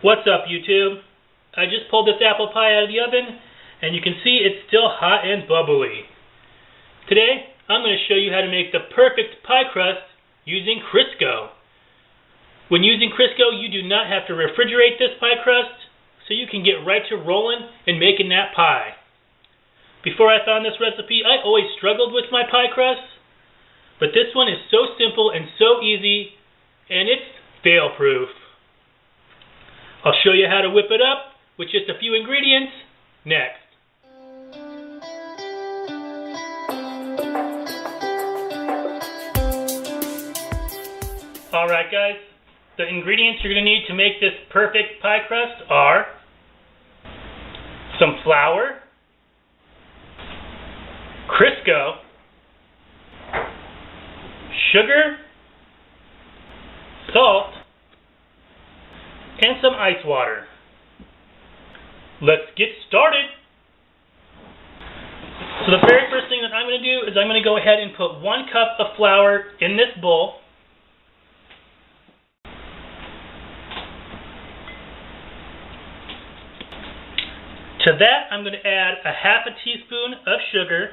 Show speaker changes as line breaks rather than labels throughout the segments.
What's up, YouTube? I just pulled this apple pie out of the oven, and you can see it's still hot and bubbly. Today, I'm going to show you how to make the perfect pie crust using Crisco. When using Crisco, you do not have to refrigerate this pie crust, so you can get right to rolling and making that pie. Before I found this recipe, I always struggled with my pie crust, but this one is so simple and so easy, and it's fail-proof. I'll show you how to whip it up with just a few ingredients next. Alright guys, the ingredients you're going to need to make this perfect pie crust are some flour, Crisco, sugar, salt, and some ice water. Let's get started. So the very first thing that I'm going to do is I'm going to go ahead and put 1 cup of flour in this bowl. To that, I'm going to add a half a teaspoon of sugar.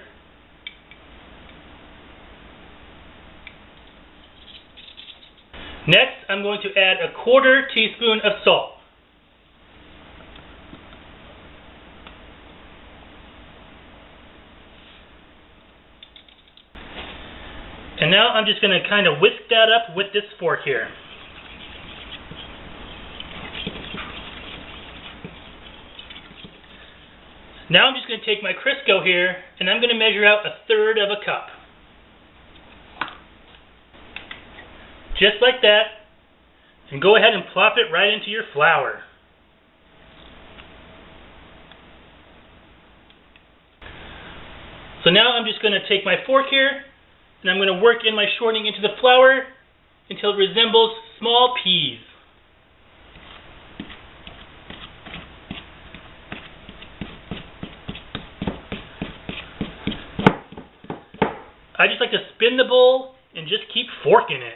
Next, I'm going to add a 1/4 teaspoon of salt. And now I'm just going to kind of whisk that up with this fork here. Now I'm just going to take my Crisco here, and I'm going to measure out 1/3 of a cup. Just like that, and go ahead and plop it right into your flour. So now I'm just going to take my fork here, and I'm going to work in my shortening into the flour until it resembles small peas. I just like to spin the bowl and just keep forking it.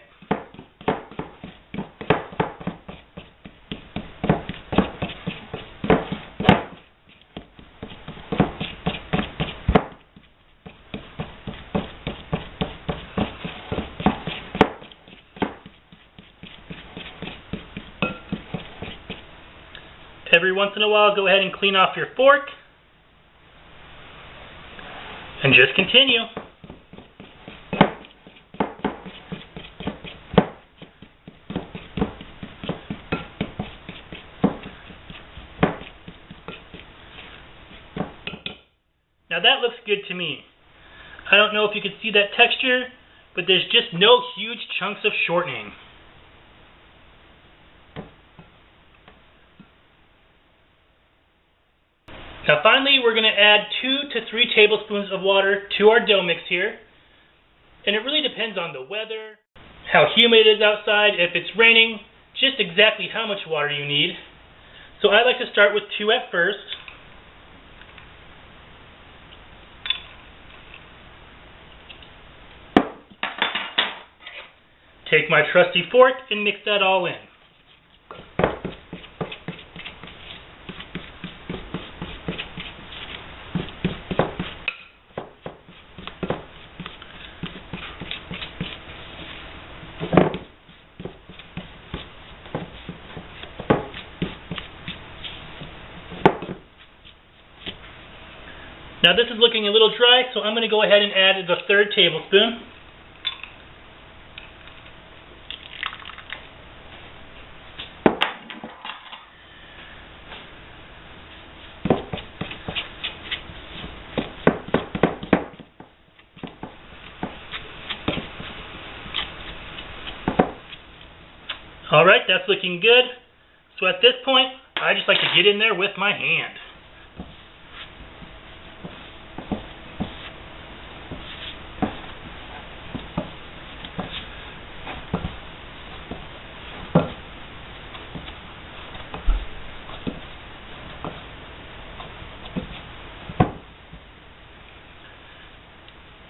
Every once in a while, go ahead and clean off your fork, and just continue. Now that looks good to me. I don't know if you can see that texture, but there's just no huge chunks of shortening. Now finally, we're going to add 2 to 3 tablespoons of water to our dough mix here. And it really depends on the weather, how humid it is outside, if it's raining, just exactly how much water you need. So I like to start with 2 at first. Take my trusty fork and mix that all in. Now this is looking a little dry, so I'm going to go ahead and add the 1/3 tablespoon. Alright, that's looking good. So at this point, I just like to get in there with my hand.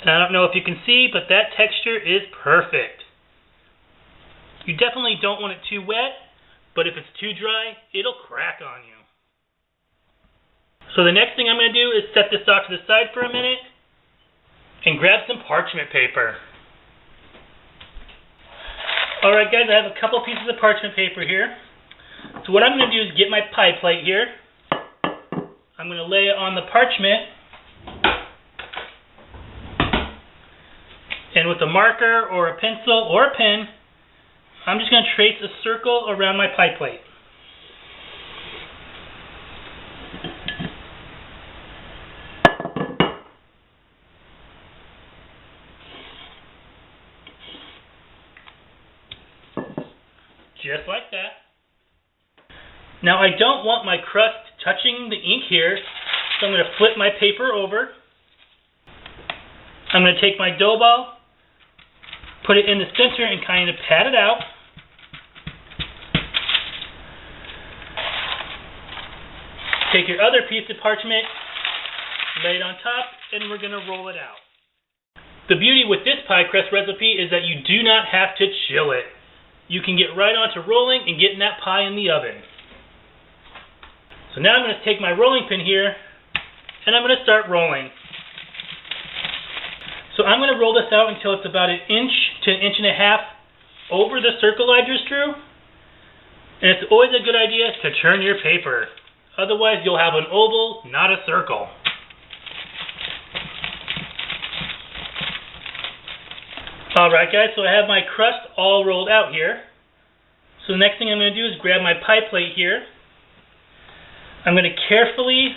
And I don't know if you can see, but that texture is perfect. You definitely don't want it too wet, but if it's too dry, it'll crack on you. So the next thing I'm going to do is set this off to the side for a minute and grab some parchment paper. Alright guys, I have a couple pieces of parchment paper here. So what I'm going to do is get my pie plate here. I'm going to lay it on the parchment. And with a marker or a pencil or a pen, I'm just going to trace a circle around my pie plate. Just like that. Now I don't want my crust touching the ink here, so I'm going to flip my paper over. I'm going to take my dough ball, put it in the center and kind of pat it out. Take your other piece of parchment, lay it on top, and we're going to roll it out. The beauty with this pie crust recipe is that you do not have to chill it. You can get right on to rolling and getting that pie in the oven. So now I'm going to take my rolling pin here, and I'm going to start rolling. So I'm going to roll this out until it's about 1 inch to 1.5 inches over the circle I just drew. And it's always a good idea to turn your paper. Otherwise you'll have an oval, not a circle. Alright guys, so I have my crust all rolled out here. So the next thing I'm going to do is grab my pie plate here. I'm going to carefully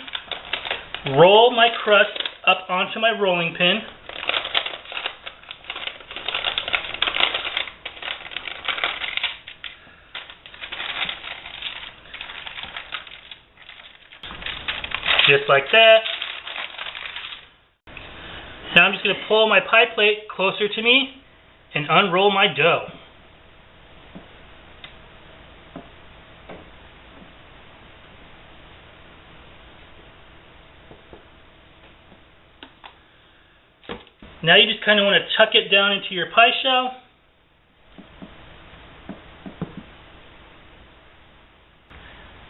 roll my crust up onto my rolling pin. Just like that. Now I'm just going to pull my pie plate closer to me and unroll my dough. Now you just kind of want to tuck it down into your pie shell.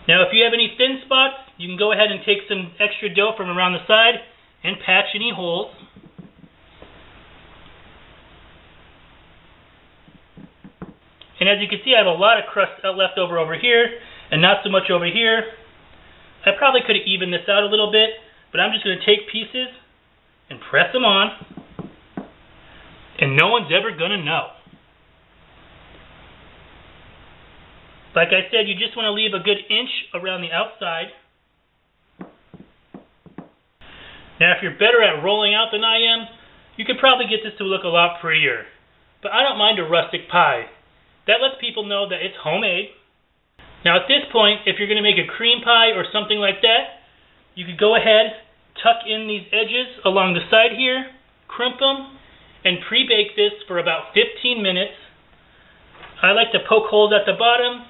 Now if you have any thin spots, you can go ahead and take some extra dough from around the side and patch any holes. And as you can see, I have a lot of crust left over here and not so much over here. I probably could have evened this out a little bit, but I'm just going to take pieces and press them on, and no one's ever going to know. Like I said, you just want to leave a good inch around the outside. Now if you're better at rolling out than I am, you could probably get this to look a lot prettier. But I don't mind a rustic pie. That lets people know that it's homemade. Now at this point, if you're going to make a cream pie or something like that, you could go ahead, tuck in these edges along the side here, crimp them, and pre-bake this for about 15 minutes. I like to poke holes at the bottom,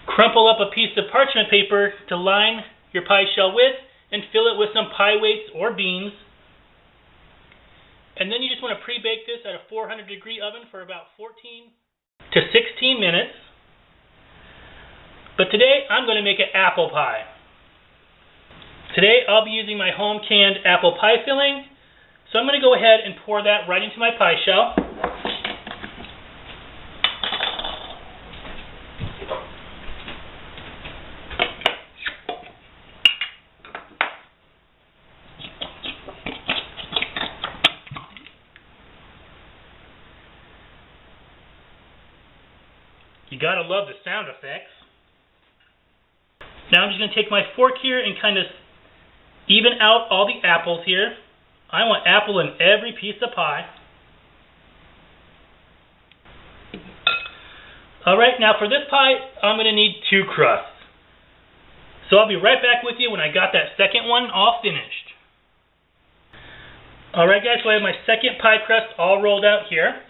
crumple up a piece of parchment paper to line your pie shell with, and fill it with some pie weights or beans. And then you just want to pre-bake this at a 400-degree oven for about 14 to 16 minutes. But today I'm going to make an apple pie. Today I'll be using my home canned apple pie filling. So I'm going to go ahead and pour that right into my pie shell. You gotta love the sound effects. Now I'm just gonna take my fork here and kind of even out all the apples here. I want apple in every piece of pie. Alright, now for this pie, I'm gonna need 2 crusts. So I'll be right back with you when I got that second one all finished. Alright guys, so I have my second pie crust all rolled out here.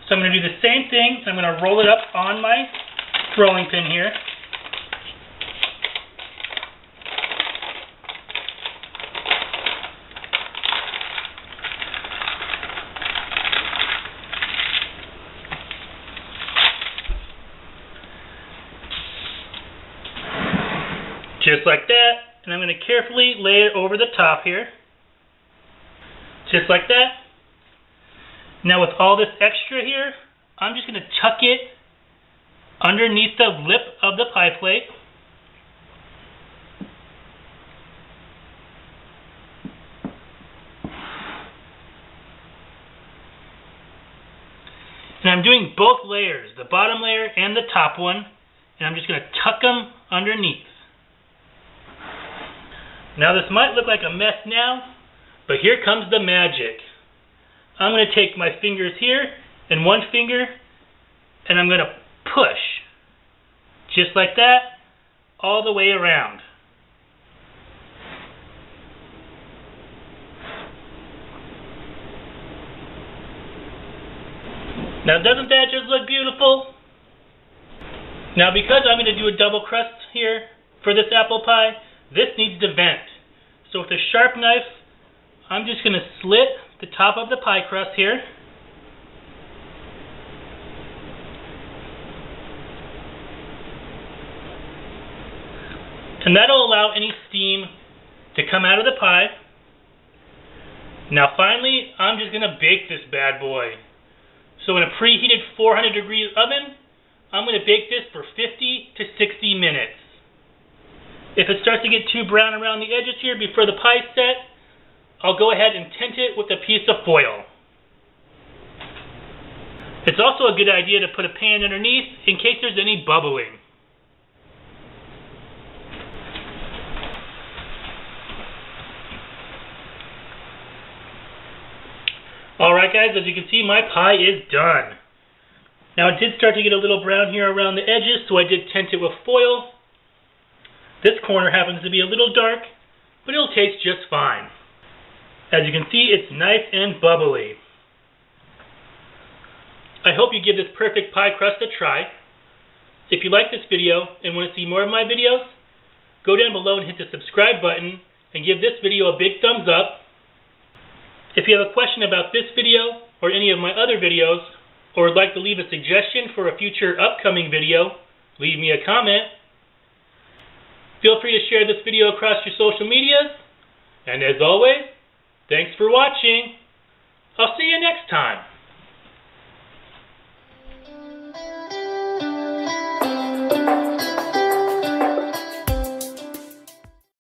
So I'm going to do the same thing. I'm going to roll it up on my rolling pin here. Just like that. And I'm going to carefully lay it over the top here. Just like that. Now with all this extra here, I'm just going to tuck it underneath the lip of the pie plate. And I'm doing both layers, the bottom layer and the top one, and I'm just going to tuck them underneath. Now this might look like a mess now, but here comes the magic. I'm going to take my fingers here and one finger, and I'm going to push, just like that, all the way around. Now doesn't that just look beautiful? Now because I'm going to do a double crust here for this apple pie, this needs to vent. So with a sharp knife, I'm just going to slit the top of the pie crust here. And that'll allow any steam to come out of the pie. Now finally, I'm just going to bake this bad boy. So in a preheated 400 degree oven, I'm going to bake this for 50 to 60 minutes. If it starts to get too brown around the edges here before the pie's set, I'll go ahead and tint it with a piece of foil. It's also a good idea to put a pan underneath in case there's any bubbling. Alright guys, as you can see, my pie is done. Now it did start to get a little brown here around the edges, so I did tint it with foil. This corner happens to be a little dark, but it'll taste just fine. As you can see, it's nice and bubbly. I hope you give this perfect pie crust a try. If you like this video and want to see more of my videos, go down below and hit the subscribe button and give this video a big thumbs up. If you have a question about this video or any of my other videos, or would like to leave a suggestion for a future upcoming video, leave me a comment. Feel free to share this video across your social medias. And as always, thanks for watching. I'll see you next time.